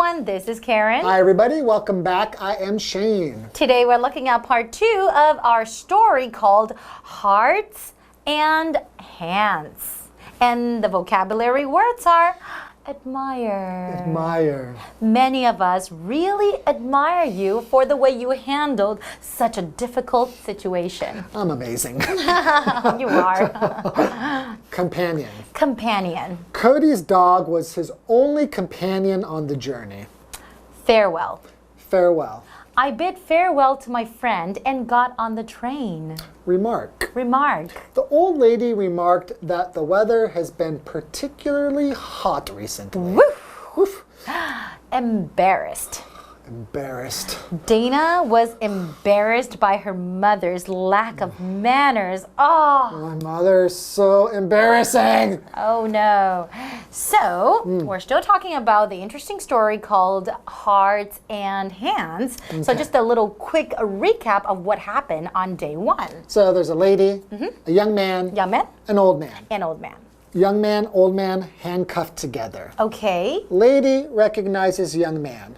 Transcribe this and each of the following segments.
everyone, this is Karen. Hi everybody, welcome back. I am Shane. Today we're looking at part 2 of our story called Hearts and Hands. And the vocabulary words are admire. Admire. Many of us really admire you for the way you handled such a difficult situation. I'm amazing. You are. Companion. Companion. Cody's dog was his only companion on the journey. Farewell. Farewell. I bid farewell to my friend and got on the train. Remark. Remark. The old lady remarked that the weather has been particularly hot recently. Woof. Woof. Embarrassed. Embarrassed. Dana was embarrassed by her mother's lack of manners. Oh. My mother is so embarrassing. Oh no. So, we're still talking about the interesting story called Hearts and Hands. Okay. So just a little quick recap of what happened on day 1. So there's a lady, a young man, an old man. An old man. Young man, old man, handcuffed together. Okay. Lady recognizes young man.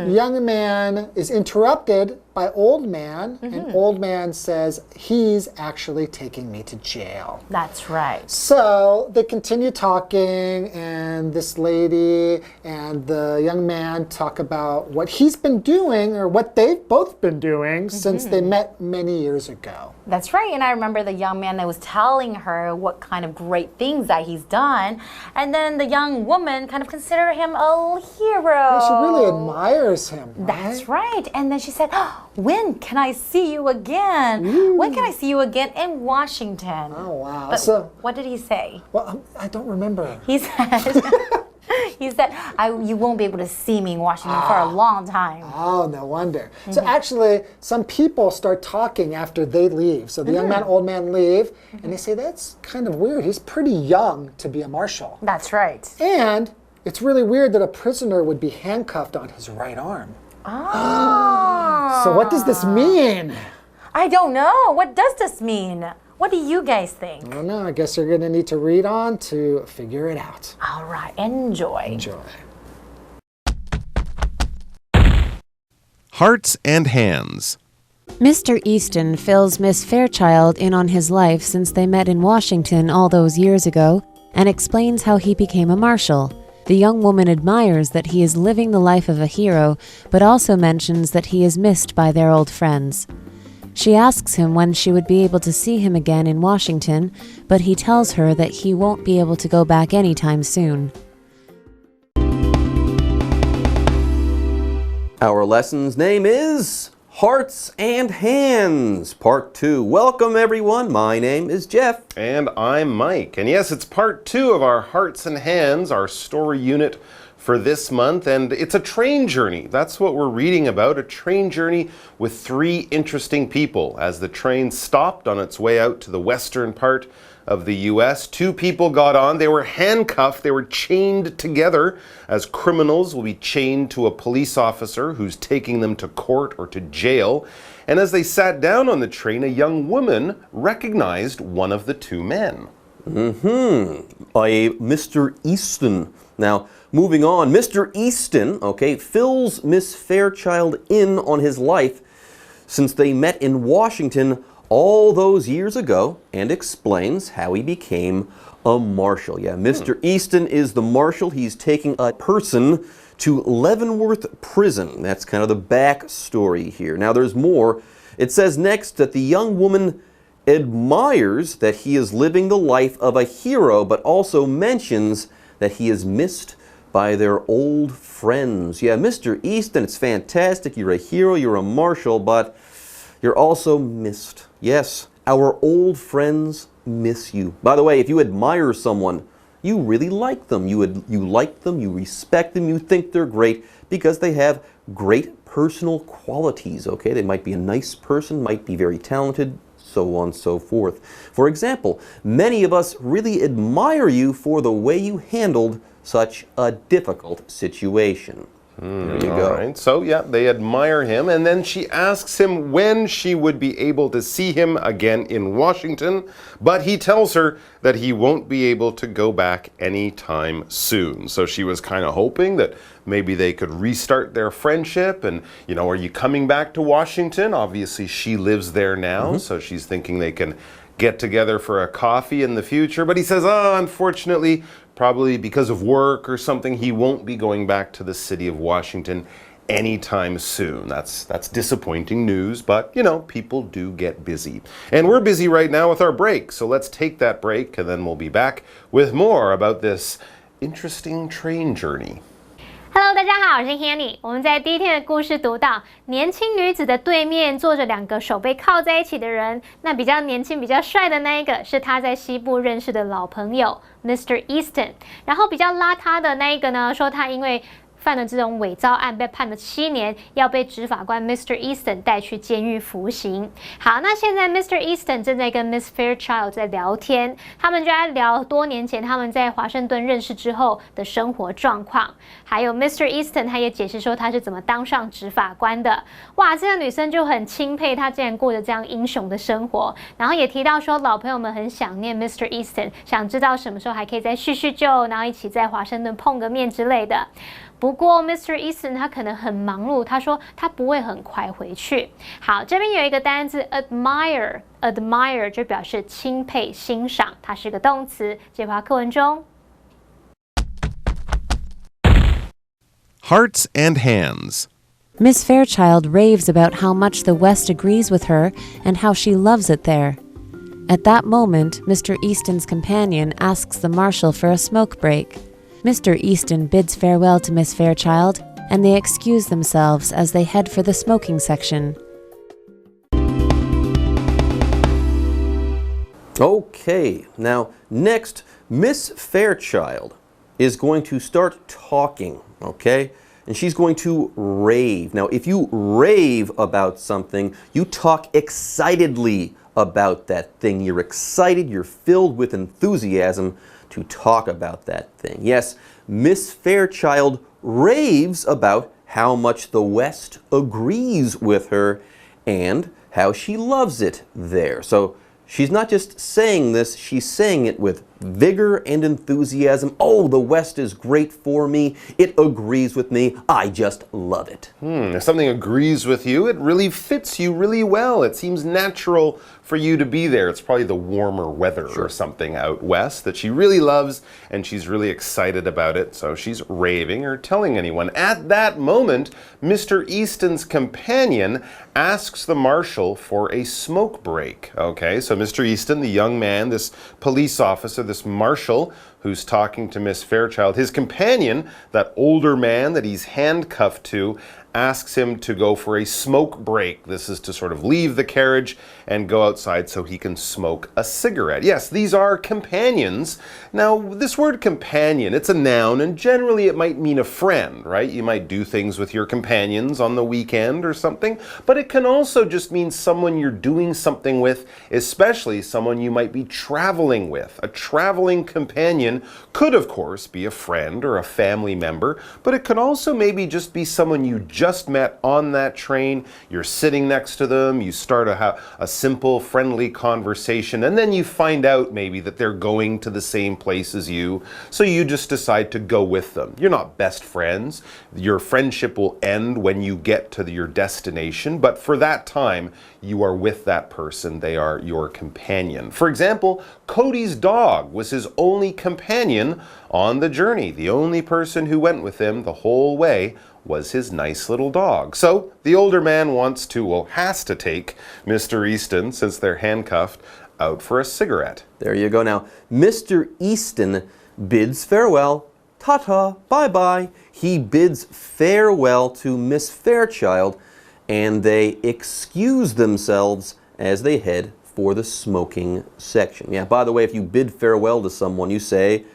Young man is interrupted by old man, and old man says, he's actually taking me to jail. That's right. So they continue talking, and this lady and the young man talk about what he's been doing, or what they've both been doing since they met many years ago. That's right, and I remember the young man that was telling her what kind of great things that he's done, and then the young woman kind of considered him a hero. Yeah, she really admires him, right? That's right, and then she said, oh, when can I see you again? Ooh. When can I see you again in Washington? Oh, wow. But so, what did he say? Well, I don't remember. He said, he said, you won't be able to see me in Washington for a long time. Oh, no wonder. So actually, some people start talking after they leave. So the young man, old man leave, and they say, that's kind of weird. He's pretty young to be a marshal. That's right. And it's really weird that a prisoner would be handcuffed on his right arm. Oh. So what does this mean? I don't know. What does this mean? What do you guys think? I don't know. I guess you're going to need to read on to figure it out. All right. Enjoy. Enjoy. Hearts and Hands. Mr. Easton fills Miss Fairchild in on his life since they met in Washington all those years ago and explains how he became a marshal. The young woman admires that he is living the life of a hero, but also mentions that he is missed by their old friends. She asks him when she would be able to see him again in Washington, but he tells her that he won't be able to go back anytime soon. Our lesson's name is Hearts and Hands, Part 2. Welcome, everyone. My name is Jeff. And I'm Mike. And yes, it's part 2 of our Hearts and Hands, our story unit for this month. And it's a train journey. That's what we're reading about, a train journey with 3 interesting people. As the train stopped on its way out to the western part of the U.S., 2 people got on. They were handcuffed. They were chained together, as criminals will be chained to a police officer who's taking them to court or to jail. And as they sat down on the train, a young woman recognized one of the 2 men. By Mr. Easton. Now, moving on, Mr. Easton, fills Miss Fairchild in on his life since they met in Washington all those years ago and explains how he became a marshal. Yeah, Mr. Easton is the marshal. He's taking a person to Leavenworth Prison. That's kind of the backstory here. Now there's more. It says next that the young woman admires that he is living the life of a hero, but also mentions that he is missed by their old friends. Yeah, Mr. Easton, it's fantastic. You're a hero, you're a marshal, but you're also missed. Yes, our old friends miss you. By the way, if you admire someone, you really like them. You like them, you respect them, you think they're great because they have great personal qualities, okay? They might be a nice person, might be very talented, so on and so forth. For example, many of us really admire you for the way you handled such a difficult situation. There you go. All right. So, yeah, they admire him. And then she asks him when she would be able to see him again in Washington. But he tells her that he won't be able to go back anytime soon. So she was kind of hoping that maybe they could restart their friendship. And, you know, are you coming back to Washington? Obviously, she lives there now. So she's thinking they can get together for a coffee in the future. But he says, oh, unfortunately, probably because of work or something, he won't be going back to the city of Washington anytime soon. That's disappointing news, but you know, people do get busy. And we're busy right now with our break, so let's take that break and then we'll be back with more about this interesting train journey. Hello， 大家好，我是 Hanny。我们在第一天的故事读到，年轻女子的对面坐着两个手背靠在一起的人。那比较年轻、比较帅的那一个是她在西部认识的老朋友 Mr. Easton。然后比较邋遢的那一个呢，说他因为犯了这种伪造案，被判了7年，要被执法官 Mr. Easton 带去监狱服刑。好，那现在 Mr. Easton 正在跟 Miss Fairchild 在聊天，他们就在聊多年前他们在华盛顿认识之后的生活状况。还有 Mr. Easton 他也解释说他是怎么当上执法官的。哇，这个女生就很钦佩他竟然过着这样英雄的生活。然后也提到说老朋友们很想念 Mr. Easton， 想知道什么时候还可以再叙叙旧，然后一起在华盛顿碰个面之类的。不过 Mr. Easton 他可能很忙碌，他说他不会很快回去。好，这边有一个单字 admire 就表示钦佩、欣赏，它是个动词。接回到课文中。Hearts and hands. Miss Fairchild raves about how much the West agrees with her and how she loves it there. At that moment, Mr. Easton's companion asks the marshal for a smoke break. Mr. Easton bids farewell to Miss Fairchild, and they excuse themselves as they head for the smoking section. Okay, now next, Miss Fairchild is going to start talking, okay? And she's going to rave. Now, if you rave about something, you talk excitedly about that thing. You're excited, you're filled with enthusiasm to talk about that thing. Yes, Miss Fairchild raves about how much the West agrees with her and how she loves it there. So she's not just saying this, she's saying it with vigor and enthusiasm. Oh, the West is great for me. It agrees with me. I just love it. If something agrees with you, it really fits you really well. It seems natural for you to be there. It's probably the warmer weather or something out west that she really loves, and she's really excited about it, so she's raving or telling anyone. At that moment, Mr. Easton's companion asks the marshal for a smoke break. Okay, so Mr. Easton, the young man, this police officer, this marshal who's talking to Miss Fairchild, his companion, that older man that he's handcuffed to, asks him to go for a smoke break. This is to sort of leave the carriage and go outside so he can smoke a cigarette. Yes, these are companions. Now, this word companion, it's a noun, and generally it might mean a friend, right? You might do things with your companions on the weekend or something, but it can also just mean someone you're doing something with, especially someone you might be traveling with. A traveling companion could, of course, be a friend or a family member, but it can also maybe just be someone you just met on that train. You're sitting next to them, you start a simple, friendly conversation, and then you find out maybe that they're going to the same place as you, so you just decide to go with them. You're not best friends. Your friendship will end when you get to your destination, but for that time, you are with that person. They are your companion. For example, Cody's dog was his only companion on the journey. The only person who went with him the whole way was his nice little dog. So the older man wants to, well, has to take Mr. Easton, since they're handcuffed, out for a cigarette. There you go. Now, Mr. Easton bids farewell. Ta-ta, bye-bye. He bids farewell to Miss Fairchild, and they excuse themselves as they head for the smoking section. Yeah, by the way, if you bid farewell to someone, you say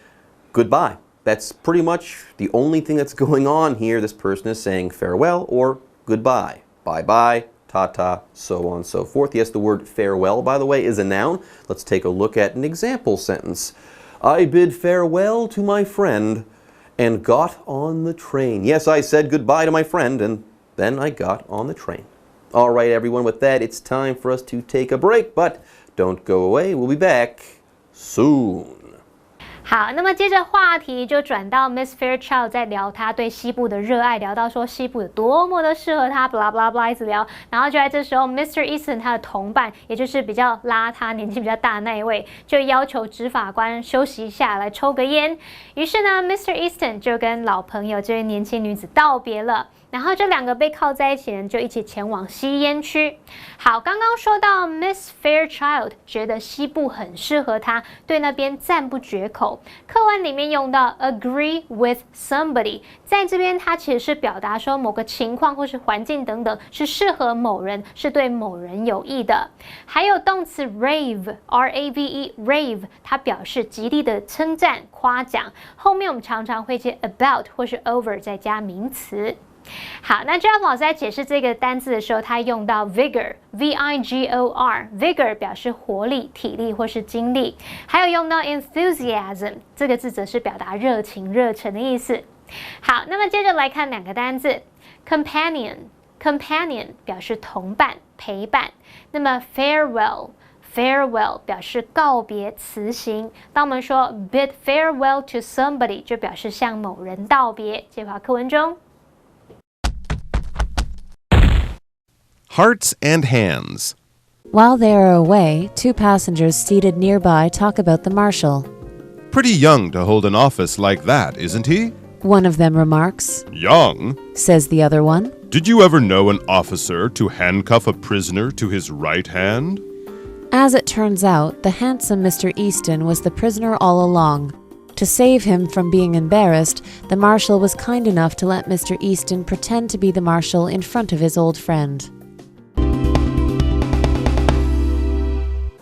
goodbye. That's pretty much the only thing that's going on here. This person is saying farewell or goodbye. Bye-bye, ta-ta, so on and so forth. Yes, the word farewell, by the way, is a noun. Let's take a look at an example sentence. I bid farewell to my friend, and got on the train. Yes, I said goodbye to my friend, and then I got on the train. All right, everyone, with that, it's time for us to take a break, but don't go away. We'll be back soon. 好，那么接着话题就转到 Miss Fairchild 在聊她对西部的热爱，聊到说西部有多么的适合她，blah blah blah 一直聊，然后就在这时候 Mr. Easton 他的同伴，也就是比较邋遢、年纪比较大的那一位，就要求执法官休息一下来抽个烟。于是呢 ，Mr. Easton 就跟老朋友这位年轻女子道别了。然后这两个被铐在一起的人就一起前往吸烟区。好，刚刚说到 Miss Fairchild 觉得西部很适合她，对那边赞不绝口。课文里面用到 agree with somebody， 在这边它其实是表达说某个情况或是环境等等是适合某人，是对某人有益的。还有动词 rave R-A-V-E rave， 它表示极力的称赞、夸奖。后面我们常常会接 about 或是 over 再加名词。好，那 Jeff 老师在解释这个单字的时候，他用到 vigor V-I-G-O-R vigor 表示活力、体力或是精力，还有用到 enthusiasm 这个字则是表达热情、热忱的意思。好，那么接着来看两个单字 companion 表示同伴、陪伴，那么 farewell 表示告别、辞行。当我们说 bid farewell to somebody 就表示向某人道别。接话课文中。Hearts and hands. While they are away, two passengers seated nearby talk about the marshal. Pretty young to hold an office like that, isn't he? One of them remarks. Young? Says the other one. Did you ever know an officer to handcuff a prisoner to his right hand? As it turns out, the handsome Mr. Easton was the prisoner all along. To save him from being embarrassed, the marshal was kind enough to let Mr. Easton pretend to be the marshal in front of his old friend.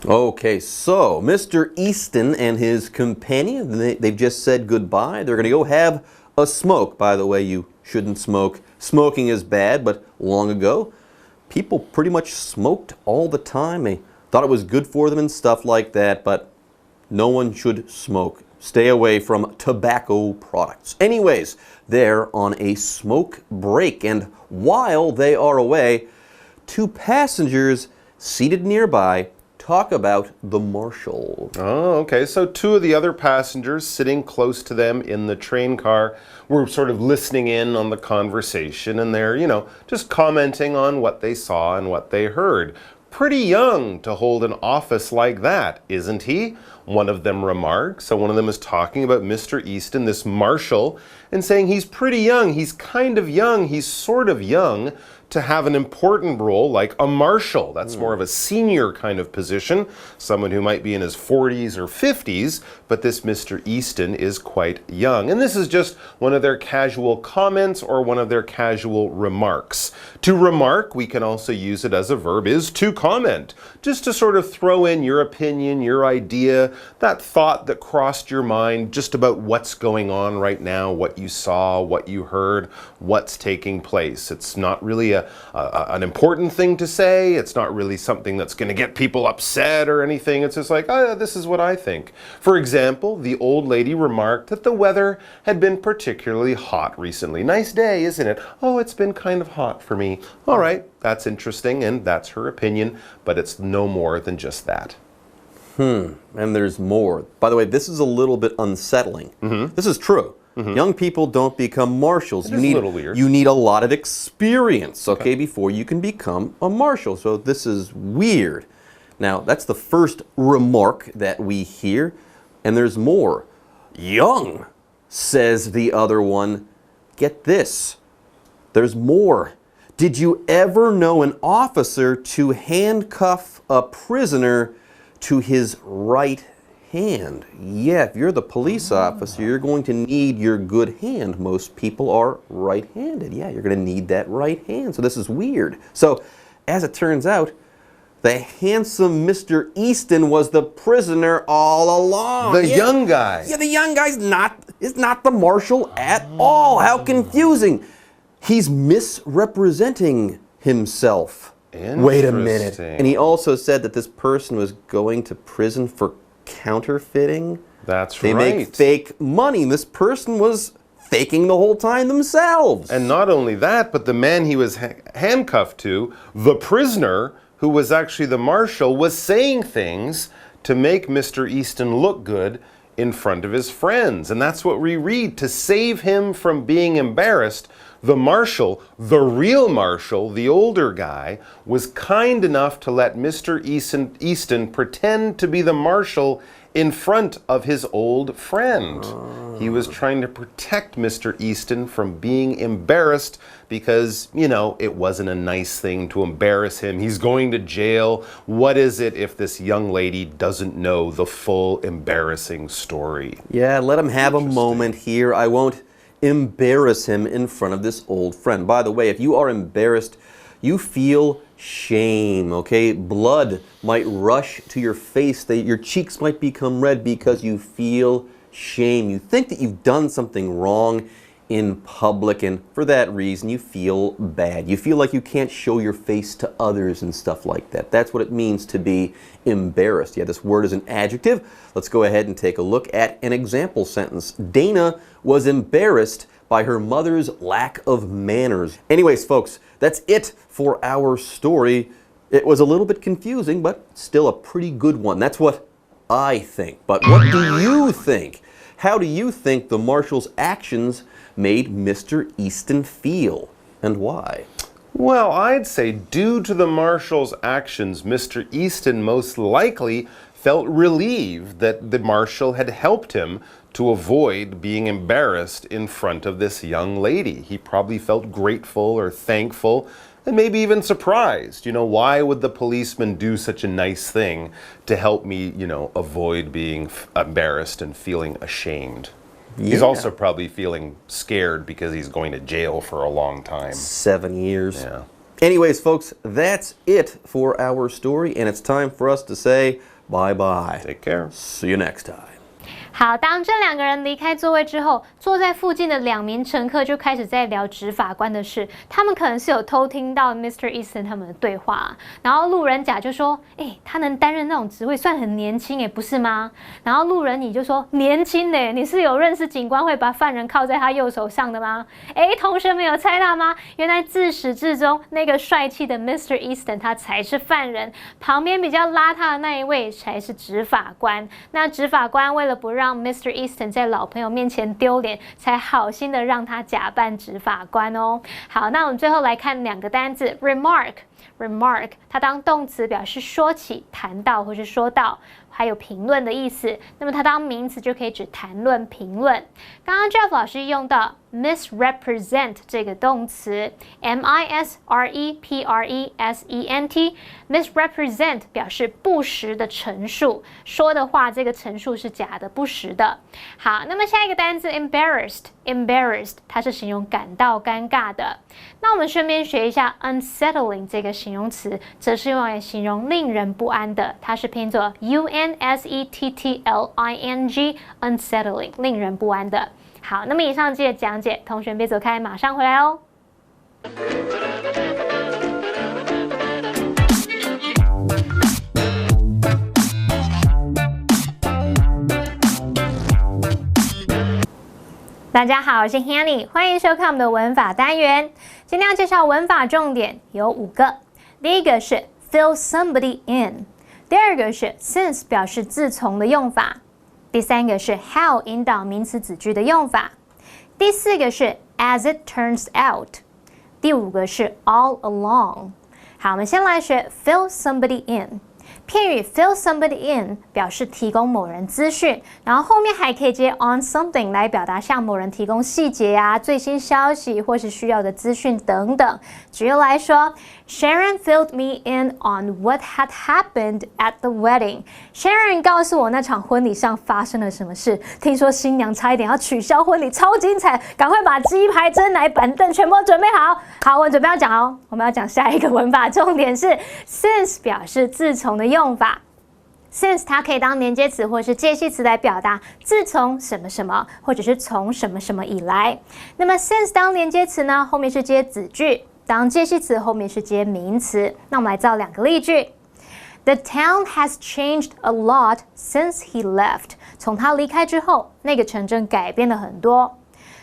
Okay, so Mr. Easton and his companion, they've just said goodbye. They're going to go have a smoke. By the way, you shouldn't smoke. Smoking is bad, but long ago, people pretty much smoked all the time. They thought it was good for them and stuff like that, but no one should smoke. Stay away from tobacco products. Anyways, they're on a smoke break, and while they are away, two passengers seated nearby talk about the marshal. Oh, okay. So two of the other passengers sitting close to them in the train car were sort of listening in on the conversation, and they're, just commenting on what they saw and what they heard. Pretty young to hold an office like that, isn't he? One of them remarks. So one of them is talking about Mr. Easton, this marshal, and saying he's pretty young, he's kind of young, he's sort of young to have an important role like a marshal. That's more of a senior kind of position, someone who might be in his 40s or 50s, but this Mr. Easton is quite young. And this is just one of their casual comments or one of their casual remarks. To remark, we can also use it as a verb, is to comment. Just to sort of throw in your opinion, your idea, that thought that crossed your mind just about what's going on right now, what you saw, what you heard, what's taking place. It's not really an important thing to say. It's not really something that's going to get people upset or anything. It's just like, oh, this is what I think. For example, the old lady remarked that the weather had been particularly hot recently. Nice day, isn't it? Oh, it's been kind of hot for me. All right, that's interesting, and that's her opinion, but it's no more than just that. And there's more. By the way, this is a little bit unsettling. This is true. Young people don't become marshals. It is a little weird. You need a lot of experience, okay, before you can become a marshal. So this is weird. Now, that's the first remark that we hear, and there's more. Young, says the other one. Get this. There's more. Did you ever know an officer to handcuff a prisoner to his right hand? Yeah, if you're the police officer, you're going to need your good hand. Most people are right-handed. Yeah, you're going to need that right hand. So this is weird. So, as it turns out, the handsome Mr. Easton was the prisoner all along. The young guy. Yeah, the young guy's is not the marshal at all. How confusing. He's misrepresenting himself. Wait a minute. And he also said that this person was going to prison for counterfeiting. That's They right. make fake money. This person was faking the whole time themselves. And not only that, but the man he was handcuffed to, the prisoner, who was actually the marshal, was saying things to make Mr. Easton look good in front of his friends. And that's what we read. To save him from being embarrassed, the marshal, the real marshal, the older guy, was kind enough to let Mr. Easton pretend to be the marshal in front of his old friend. He was trying to protect Mr. Easton from being embarrassed because, you know, it wasn't a nice thing to embarrass him. He's going to jail. What is it if this young lady doesn't know the full embarrassing story? Yeah, let him have a moment here. I won't embarrass him in front of this old friend. By the way, if you are embarrassed, you feel shame, okay? Blood might rush to your face. Your cheeks might become red because you feel shame. You think that you've done something wrong in public, and for that reason, you feel bad. You feel like you can't show your face to others and stuff like that. That's what it means to be embarrassed. Yeah, this word is an adjective. Let's go ahead and take a look at an example sentence. Dana was embarrassed by her mother's lack of manners. Anyways, folks, that's it for our story. It was a little bit confusing, but still a pretty good one. That's what I think. But what do you think? How do you think the marshal's actions made Mr. Easton feel, and why? Well, I'd say due to the marshal's actions, Mr. Easton most likely felt relieved that the marshal had helped him to avoid being embarrassed in front of this young lady. He probably felt grateful or thankful and maybe even surprised. You know, why would the policeman do such a nice thing to help me, you know, avoid being embarrassed and feeling ashamed? Yeah. He's also probably feeling scared because he's going to jail for a long time. 7 years. Yeah. Anyways, folks, that's it for our story, and it's time for us to say bye-bye. Take care. See you next time. 好，当这两个人离开座位之后，坐在附近的2名乘客就开始在聊执法官的事。他们可能是有偷听到 Mr. Easton 他们的对话，然后路人甲就说：“他能担任那种职位，算很年轻不是吗？”然后路人乙就说：“年轻你是有认识警官会把犯人铐在他右手上的吗？”同学们有猜到吗？原来自始至终那个帅气的 Mr. Easton 他才是犯人，旁边比较邋遢的那一位才是执法官。那执法官为了不让Mr. Easton 在老朋友面前丢脸，才好心的让他假扮执法官哦。好，那我们最后来看2个单字 remark， 它当动词表示说起、谈到或是说到，还有评论的意思。那么它当名词就可以指谈论、评论。刚刚 Jeff 老师用到 misrepresent 这个动词 misrepresent misrepresent 表示不实的陈述，说的话这个陈述是假的、不实的。好，那么下一个单字 embarrassed 它是形容感到尴尬的。那我们顺便学一下 unsettling 这个形容词，则是用来形容令人不安的，它是拼作 unsettling unsettling 令人不安的。好，那么以上这些讲解，同学别走开，马上回来哦。大家好，我是 Hanny， 欢迎收看我们的文法单元。今天要介绍文法重点有5个，第一个是 fill somebody in， 第二个是 since 表示自从的用法，第三个是 how 引导名词子句的用法，第4个是 as it turns out， 第5个是 all along。好，我们先来学 fill somebody in。片语 fill somebody in 表示提供某人资讯，然后后面还可以接 on something 来表达向某人提供细节啊、最新消息或是需要的资讯等等。举例来说 ，Sharon filled me in on what had happened at the wedding. Sharon 告诉我那场婚礼上发生了什么事。听说新娘差一点要取消婚礼，超精彩！赶快把鸡排、蒸奶、板凳全部准备好。好，我们准备要讲哦，我们要讲下一个文法重点是 since 表示自从的用法。since 它可以当连接词或是介系词来表达自从什么什么，或者是从什么什么以来。那么 since 当连接词呢，后面是接子句；当介系词后面是接名词。那我们来造2个例句。The town has changed a lot since he left. 从他离开之后，那个城镇改变了很多。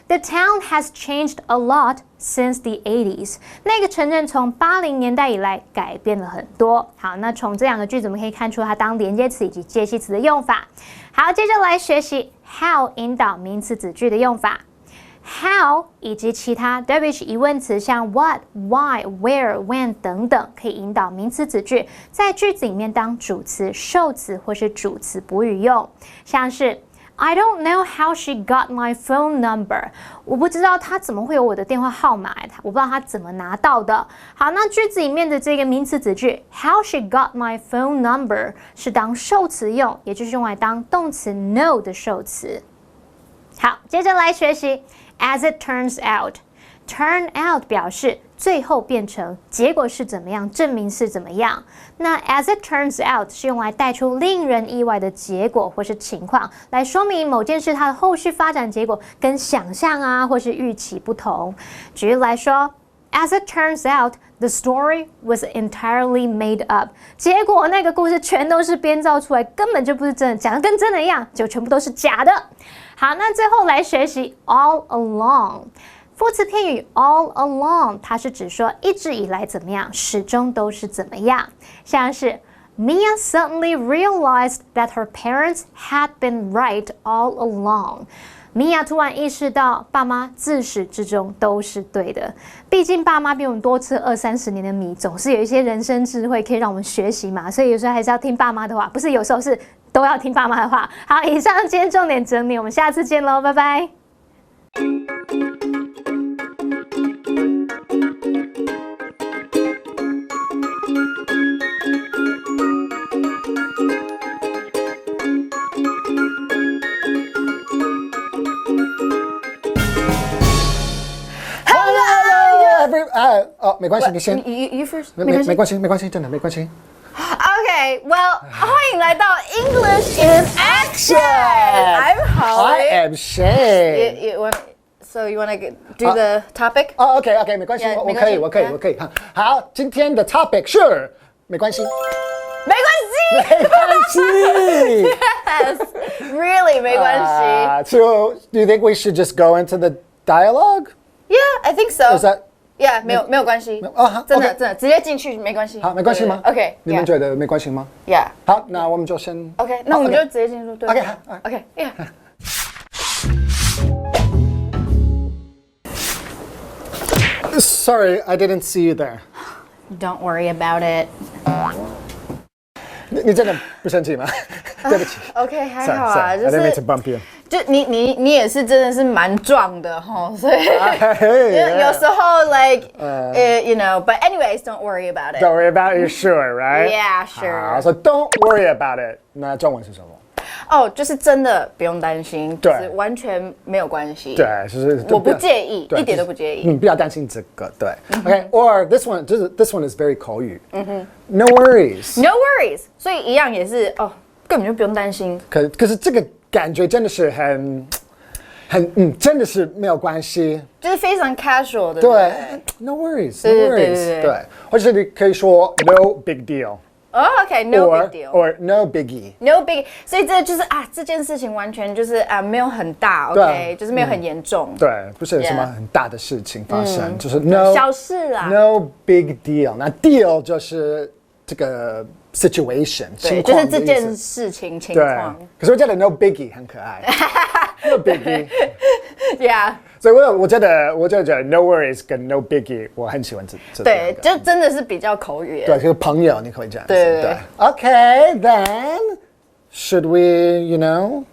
The town has changed a lot since the 80s. 那个城镇从80年代以来改变了很多。好，那从这两个句子我们可以看出它当连接词以及介系词的用法。好，接着来学习 how 引导名词子句的用法。How 以及其他 WH 疑问词像 what, why, where, when 等等，可以引导名词子句，在句子里面当主词、受词或是主词补语用，像是I don't know how she got my phone number. 我不知道她怎么会有我的电话号码，我不知道她怎么拿到的。好，那句子里面的这个名词子句 how she got my phone number 是当受词用，也就是用来当动词 know 的受词。好，接着来学习 as it turns out。Turn out 表示最后变成，结果是怎么样，证明是怎么样。那 as it turns out 是用来带出令人意外的结果或是情况，来说明某件事它的后续发展结果跟想象啊或是预期不同。举例来说 ，as it turns out, the story was entirely made up。结果那个故事全都是编造出来，根本就不是真的，讲的跟真的一样，就全部都是假的。好，那最后来学习 all along。副词片语 all along 它是指说一直以来怎么样，始终都是怎么样，像是 Mia suddenly realized that her parents had been right all along。Mia 突然意识到爸妈自始至终都是对的，毕竟爸妈比我们多吃20-30年的米，总是有一些人生智慧可以让我们学习嘛，所以有时候还是要听爸妈的话，不是有时候是都要听爸妈的话。好，以上今天重点整理，我们下次见喽，拜拜。没关系，你先。You first. 没关系，没关系，真的没关系。Okay, well, 欢迎来到 English in Action. I'm Holly. I am Shay. So you want to do the topic? OK，没关系，我可以。好，今天的 topic 是没关系。没关系。Yes, really 没关系。So, do you think we should just go into the dialogue? Yeah, I think so. Is that? Yeah, 没有关系。真的直接进去没关系。好，没关系吗 ？OK， 你们觉得没关系吗 ？Yeah。好，那我们就先。OK， 那我们就直接进入对。OK，Yeah。Sorry, I didn't see you there. Don't worry about it. 你真的不生气吗？对不起。OK， 还好啊，就 I didn't mean to 是 bump you. 就你也是真的是蛮壮的哈，所以有时候 like you know, but anyways, don't worry about it. Don't worry about it, sure, right? Yeah, sure. 好，so don't worry about it. 那中文是什么？哦，就是真的不用担心，对就是完全没有关系。对，就是我不介意，对一点都不介意。不要担心这个，对。Okay, or this one, 就是 this one is very 口语。No worries. No worries， 所以一样也是哦，根本就不用担心。可是这个感觉真的是很真的是没有关系。就是非常 casual 的。对 ，No worries, no 对 worries， 对，或者是你可以说 No big deal。哦 ，OK，No big deal。or No biggie。No big， 所以这就是啊，这件事情完全就是啊，没有很大 ，OK， 就是没有很严重。对，不是什么很大的事情发生，就是 No 小事啦。 No big deal。那 deal 就是这个 situation 对，情况就是这件事情情况。对，可是我觉得 No biggie 很可爱。No biggie。Yeah。所以我觉得 No worries 跟 No biggie 我很喜欢这对，就真的是比较口语。对，就是朋友你可以这样子。对。Okay, then should we, you know,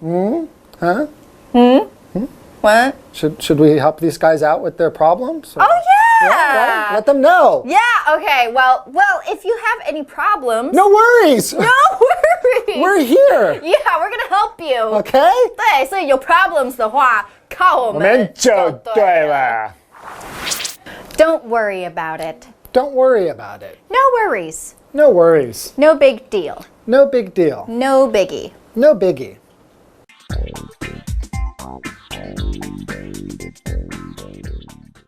What? Should we help these guys out with their problems? Oh yeah. Right? Let them know. Yeah. Okay. Well, if you have any problems. No worries. No worries. We're here. Yeah, we're gonna help you. Okay. 对，所以有 problems 的话，靠我们就对了。Don't worry about it. Don't worry about it. No worries. No worries. No big deal. No big deal. No biggie. No biggie.